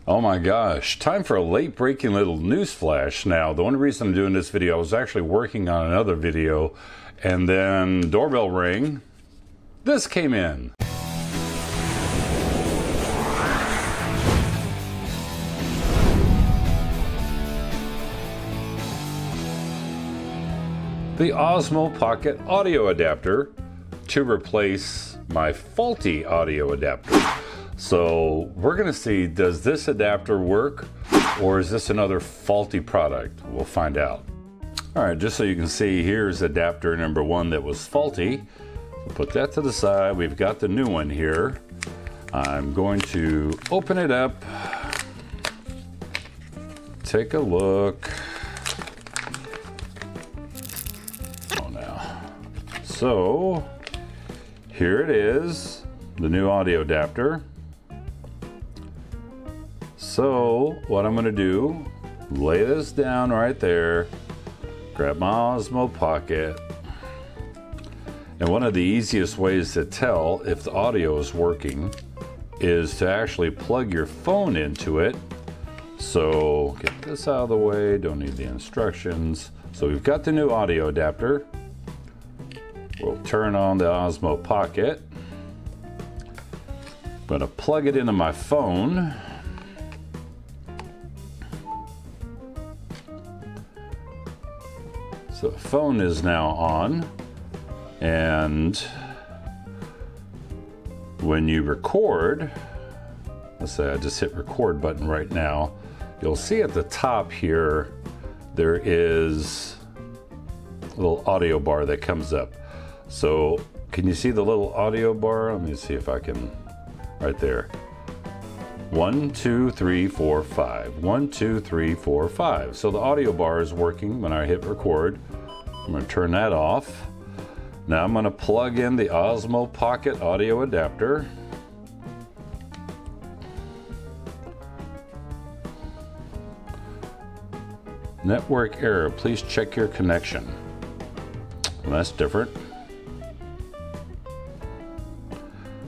Oh my gosh, time for a late breaking little news flash. Now, the only reason I'm doing this video, I was actually working on another video and then doorbell rang. This came in. The Osmo Pocket audio adapter to replace my faulty audio adapter. So we're gonna see, does this adapter work or is this another faulty product? We'll find out. All right, just so you can see, here's adapter number one that was faulty. We'll put that to the side. We've got the new one here. I'm going to open it up, take a look. Oh, now. So here it is, the new audio adapter. So what I'm gonna do, lay this down right there, grab my Osmo Pocket, and one of the easiest ways to tell if the audio is working is to actually plug your phone into it. So get this out of the way, don't need the instructions. So we've got the new audio adapter. We'll turn on the Osmo Pocket. I'm gonna plug it into my phone. So the phone is now on, and when you record, let's say I just hit record button right now, you'll see at the top here there is a little audio bar that comes up. So can you see the little audio bar? Let me see if I can, right there. 1, 2, 3, 4, 5. 1, 2, 3, 4, 5. So the audio bar is working when I hit record. I'm going to turn that off. Now I'm going to plug in the Osmo Pocket audio adapter. Network error, please check your connection. Well, that's different.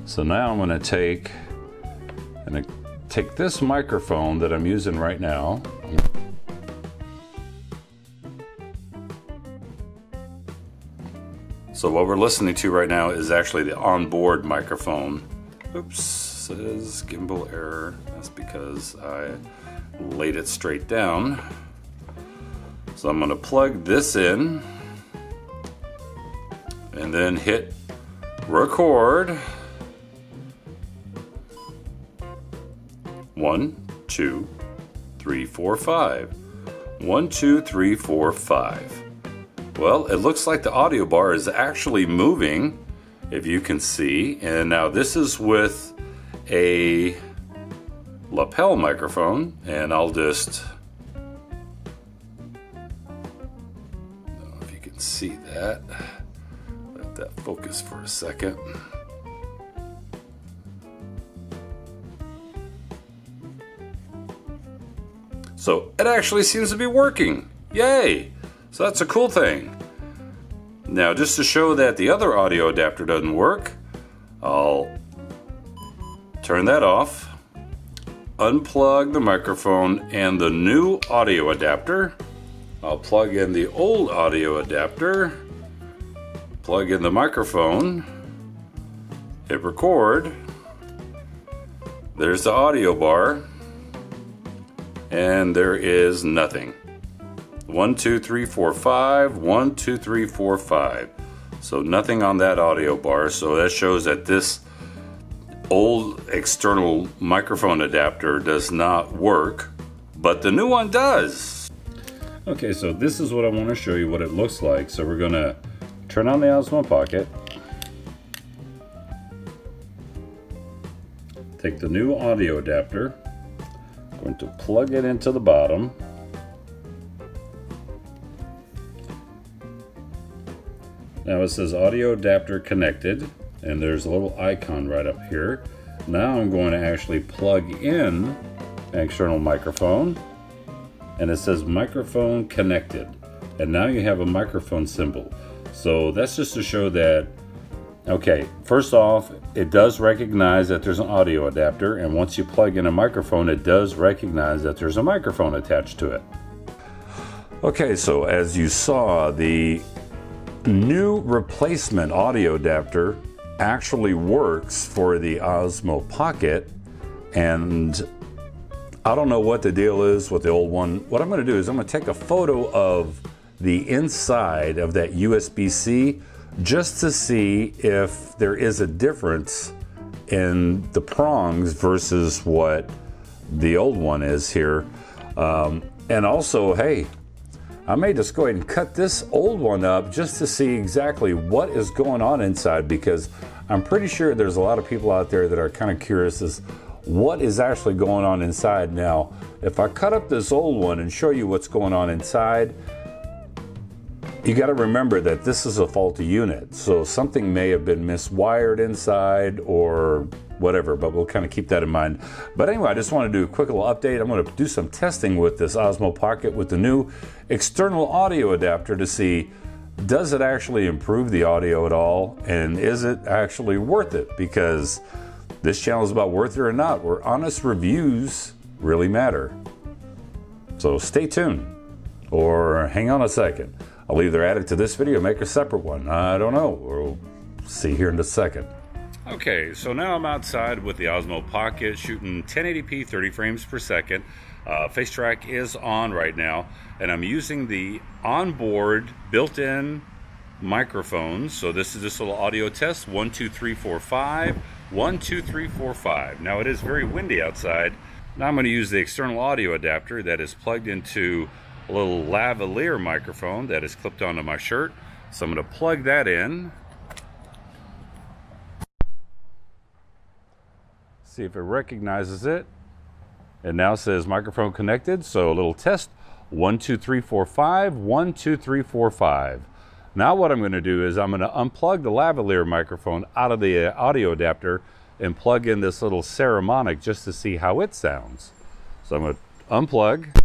So now I'm going to take this microphone that I'm using right now. So what we're listening to right now is actually the onboard microphone. Oops, says gimbal error. That's because I laid it straight down. So I'm going to plug this in and then hit record. 1, 2, 3, 4, 5. 1, 2, 3, 4, 5. Well, it looks like the audio bar is actually moving, if you can see. And now this is with a lapel microphone, and I'll just, I don't know if you can see that. Let that focus for a second. So it actually seems to be working. Yay! So that's a cool thing. Now, just to show that the other audio adapter doesn't work, I'll turn that off, unplug the microphone and the new audio adapter. I'll plug in the old audio adapter, plug in the microphone, hit record. There's the audio bar, and there is nothing. 1, 2, 3, 4, 5. 1, 2, 3, 4, 5. So nothing on that audio bar. So that shows that this old external microphone adapter does not work, but the new one does. Okay, so this is what I want to show you what it looks like. So we're gonna turn on the Osmo Pocket, take the new audio adapter, going to plug it into the bottom. Now it says audio adapter connected, and there's a little icon right up here. Now I'm going to actually plug in an external microphone, and it says microphone connected. And now you have a microphone symbol. So that's just to show that Okay, first off, it does recognize that there's an audio adapter, and once you plug in a microphone, it does recognize that there's a microphone attached to it. Okay, so as you saw, the new replacement audio adapter actually works for the Osmo Pocket, and I don't know what the deal is with the old one. What I'm going to do is I'm going to take a photo of the inside of that USB-C just to see if there is a difference in the prongs versus what the old one is here. And also, hey, I may just go ahead and cut this old one up just to see exactly what is going on inside, because I'm pretty sure there's a lot of people out there that are kind of curious as what is actually going on inside. Now, if I cut up this old one and show you what's going on inside, you got to remember that this is a faulty unit, so something may have been miswired inside or whatever, but we'll kind of keep that in mind. But anyway, I just want to do a quick little update. I'm going to do some testing with this Osmo Pocket with the new external audio adapter to see, does it actually improve the audio at all, and is it actually worth it? Because this channel is about worth it or not, where honest reviews really matter. So stay tuned, or hang on a second. I'll either add it to this video or make a separate one. I don't know. We'll see here in a second. Okay, so now I'm outside with the Osmo Pocket shooting 1080p 30 frames per second. Face track is on right now, and I'm using the onboard built-in microphones. So this is this little audio test, 1, 2, 3, 4, 5, 1, 2, 3, 4, 5. Now it is very windy outside. Now I'm going to use the external audio adapter that is plugged into a little lavalier microphone that is clipped onto my shirt. So I'm going to plug that in. See if it recognizes it. It now says microphone connected. So a little test, 1, 2, 3, 4, 5, 1, 2, 3, 4, 5. Now what I'm going to do is I'm going to unplug the lavalier microphone out of the audio adapter and plug in this little Saramonic just to see how it sounds. So I'm going to unplug.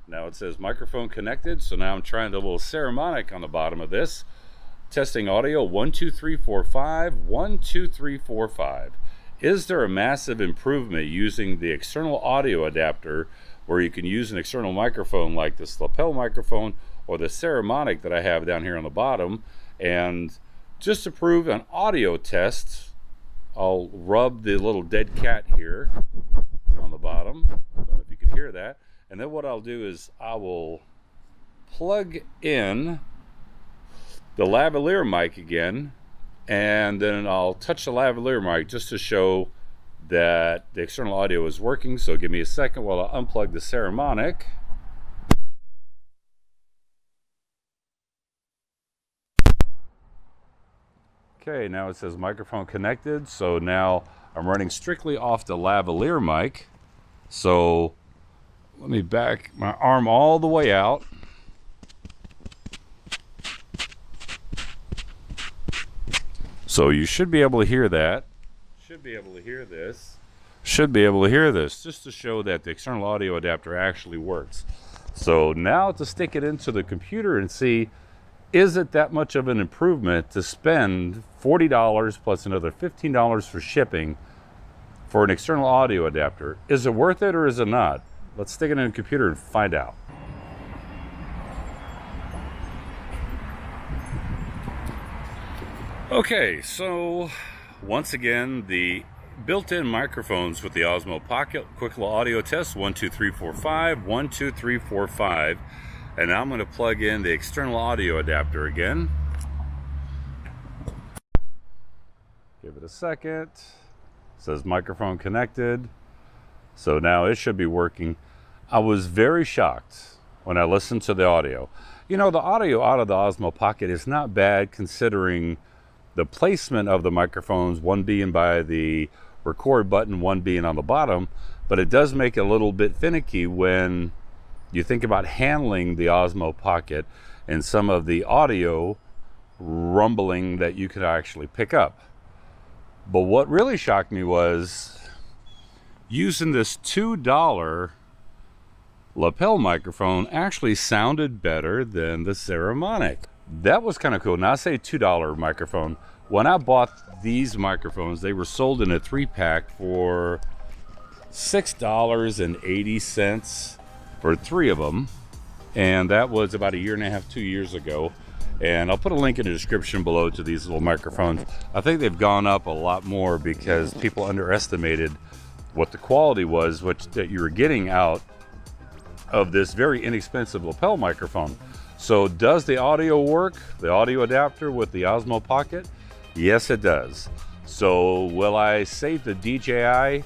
Now it says microphone connected, so now I'm trying the little Saramonic on the bottom of this. Testing audio, 1, 2, 3, 4, 5, 1, 2, 3, 4, 5. Is there a massive improvement using the external audio adapter where you can use an external microphone like this lapel microphone or the Saramonic that I have down here on the bottom? And just to prove an audio test, I'll rub the little dead cat here on the bottom. I don't know if you can hear that. And then what I'll do is I will plug in the lavalier mic again, and then I'll touch the lavalier mic just to show that the external audio is working. So give me a second while I unplug the Saramonic. Okay, now it says microphone connected. So now I'm running strictly off the lavalier mic. So let me back my arm all the way out. So you should be able to hear that. Should be able to hear this. Should be able to hear this, just to show that the external audio adapter actually works. So now to stick it into the computer and see, is it that much of an improvement to spend $40 plus another $15 for shipping for an external audio adapter? Is it worth it or is it not? Let's stick it in the computer and find out. Okay, so once again, the built-in microphones with the Osmo Pocket, quick little audio test, 1, 2, 3, 4, 5, 1, 2, 3, 4, 5. And now I'm going to plug in the external audio adapter again. Give it a second. It says microphone connected. So now it should be working. I was very shocked when I listened to the audio. You know, the audio out of the Osmo Pocket is not bad considering the placement of the microphones, one being by the record button, one being on the bottom, but it does make it a little bit finicky when you think about handling the Osmo Pocket and some of the audio rumbling that you could actually pick up. But what really shocked me was using this $2 lapel microphone actually sounded better than the Saramonic. That was kind of cool. Now I say $2 microphone. When I bought these microphones, they were sold in a 3-pack for $6.80 for 3 of them. And that was about 1.5 years, 2 years ago. And I'll put a link in the description below to these little microphones. I think they've gone up a lot more because people underestimated what the quality was, that you were getting out of this very inexpensive lapel microphone. So does the audio work? The audio adapter with the Osmo Pocket? Yes, it does. So will I say to DJI,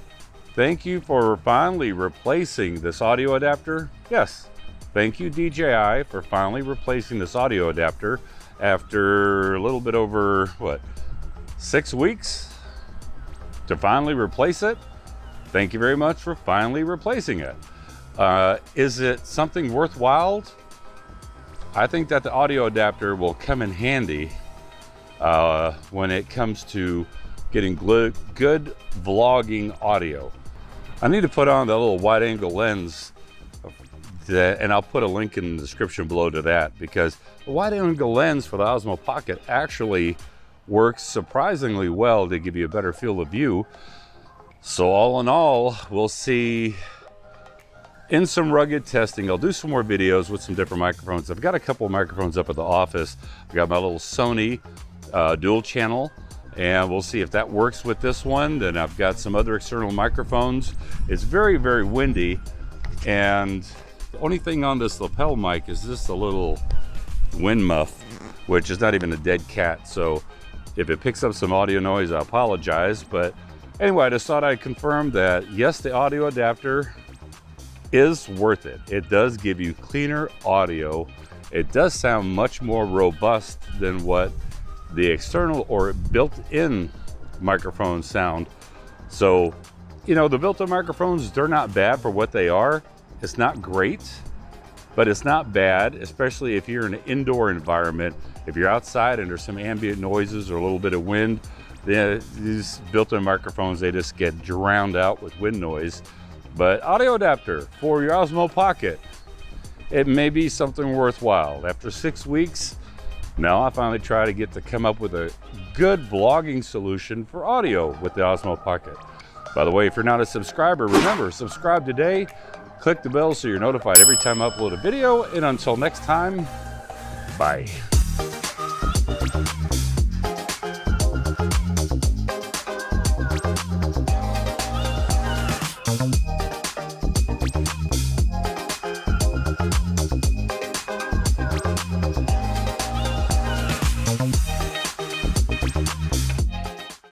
thank you for finally replacing this audio adapter? Yes. Thank you, DJI, for finally replacing this audio adapter after a little bit over, what, 6 weeks to finally replace it. Thank you very much for finally replacing it. Is it something worthwhile? I think that the audio adapter will come in handy when it comes to getting good vlogging audio. I need to put on that little wide angle lens, and I'll put a link in the description below to that, because the wide angle lens for the Osmo Pocket actually works surprisingly well to give you a better field of view. So all in all, we'll see in some rugged testing. I'll do some more videos with some different microphones. I've got a couple of microphones up at the office. I've got my little Sony dual channel, and we'll see if that works with this one. Then I've got some other external microphones. It's very, very windy, and the only thing on this lapel mic is just a little wind muff, which is not even a dead cat. So if it picks up some audio noise, I apologize. But anyway, I just thought I'd confirm that yes, the audio adapter is worth it. It does give you cleaner audio. It does sound much more robust than what the external or built-in microphones sound. So, you know, the built-in microphones, they're not bad for what they are. It's not great, but it's not bad, especially if you're in an indoor environment. If you're outside and there's some ambient noises or a little bit of wind, these built-in microphones, they just get drowned out with wind noise. But audio adapter for your Osmo Pocket, it may be something worthwhile. After 6 weeks, now I finally try to come up with a good vlogging solution for audio with the Osmo Pocket. By the way, if you're not a subscriber, remember, subscribe today. Click the bell so you're notified every time I upload a video. And until next time, bye.